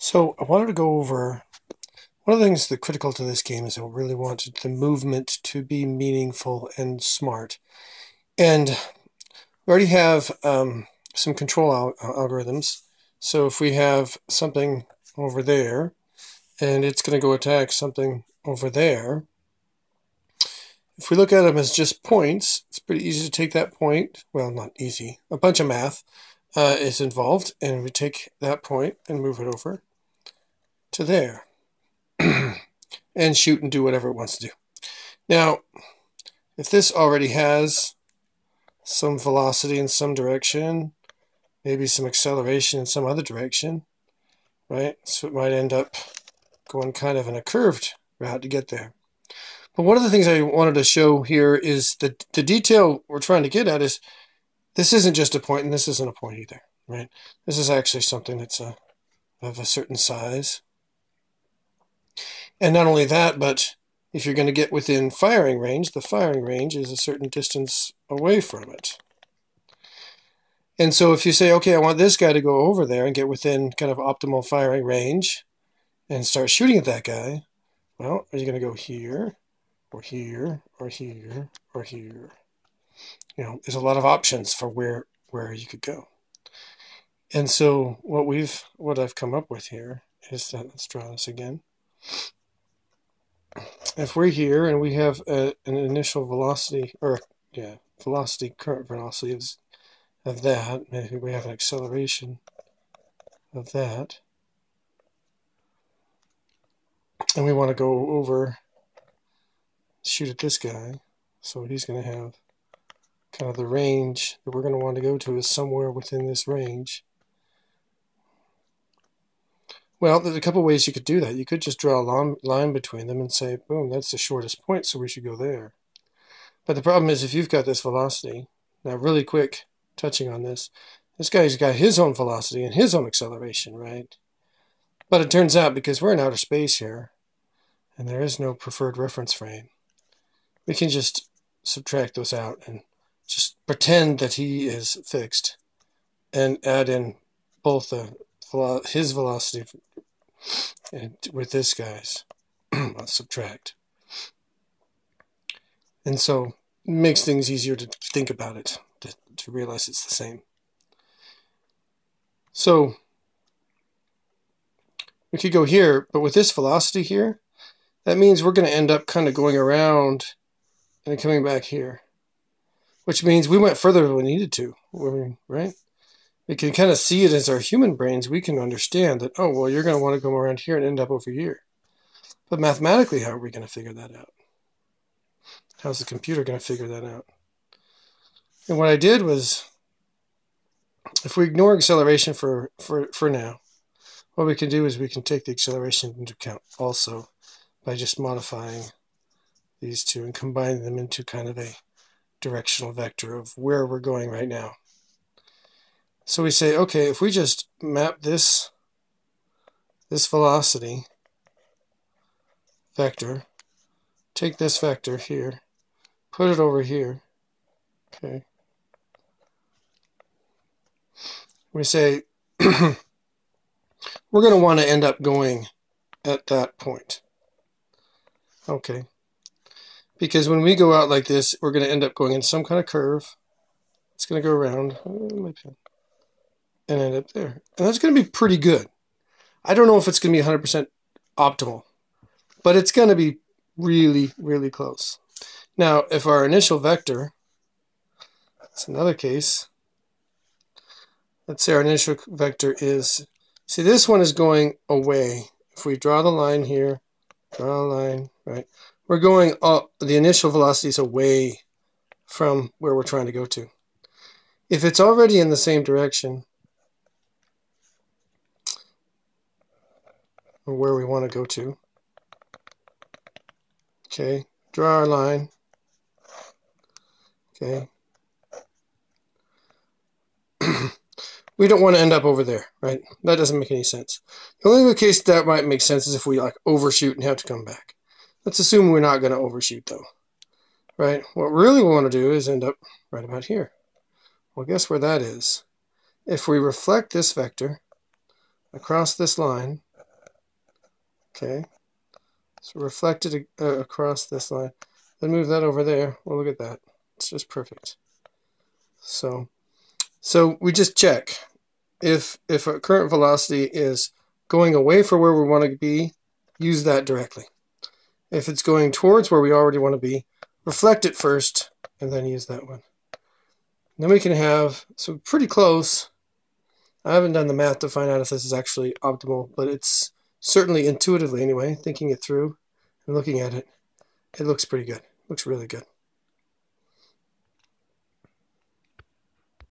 So I wanted to go over one of the things that critical to this game is I really wanted the movement to be meaningful and smart. And we already have some control algorithms. So if we have something over there and it's going to go attack something over there, if we look at them as just points, it's pretty easy to take that point. Well, not easy. A bunch of math is involved, and we take that point and move it over to there. And shoot and do whatever it wants to do. Now, if this already has some velocity in some direction, maybe some acceleration in some other direction, right? So it might end up going kind of in a curved route to get there. But one of the things I wanted to show here is that the detail we're trying to get at is this isn't just a point and this isn't a point either, right? This is actually something that's of a certain size. And not only that, but if you're going to get within firing range, the firing range is a certain distance away from it. And so if you say, okay, I want this guy to go over there and get within kind of optimal firing range and start shooting at that guy, well, are you going to go here, or here, or here, or here? You know, there's a lot of options for where you could go. And so what I've come up with here is that, let's draw this again. If we're here and we have an initial velocity, current velocity of that, maybe we have an acceleration of that, and we want to go over, shoot at this guy, so he's going to have kind of the range that we're going to want to go to is somewhere within this range. Well, there's a couple ways you could do that. You could just draw a line between them and say, boom, that's the shortest point, so we should go there. But the problem is if you've got this velocity, now really quick, touching on this guy's got his own velocity and his own acceleration, right? But it turns out, because we're in outer space here, and there is no preferred reference frame, we can just subtract those out and just pretend that he is fixed and add in both his velocity and with this guy's. I'll subtract. And so it makes things easier to think about it, to realize it's the same. So we could go here, but with this velocity here, that means we're going to end up kind of going around and coming back here, which means we went further than we needed to, right? We can kind of see it as our human brains. We can understand that, oh, well, you're going to want to go around here and end up over here. But mathematically, how are we going to figure that out? How's the computer going to figure that out? And what I did was, if we ignore acceleration for now, what we can do is we can take the acceleration into account also by just modifying these two and combining them into kind of a directional vector of where we're going right now. So we say, okay, if we just map this velocity vector, take this vector here, put it over here, okay. We say, we're going to want to end up going at that point. Okay. Because when we go out like this, we're going to end up going in some kind of curve. It's going to go around my pen, and end up there. And that's going to be pretty good. I don't know if it's going to be 100% optimal, but it's going to be really, really close. Now, if our initial vector, that's another case. Let's say our initial vector is, see, this one is going away. If we draw the line here, draw a line, right? We're going up, the initial velocity is away from where we're trying to go to. If it's already in the same direction, or where we want to go to, okay, draw our line, okay. We don't want to end up over there, right? That doesn't make any sense. The only case that might make sense is if we like overshoot and have to come back. Let's assume we're not going to overshoot though, right? What we really want to do is end up right about here. Well, guess where that is? If we reflect this vector across this line, Okay. So reflect it across this line. Then move that over there. Well, look at that. It's just perfect. So we just check. If our current velocity is going away from where we want to be, use that directly. If it's going towards where we already want to be, reflect it first, and then use that one. Then we can have, so pretty close. I haven't done the math to find out if this is actually optimal, but it's certainly intuitively anyway, thinking it through and looking at it, it looks pretty good. Looks really good.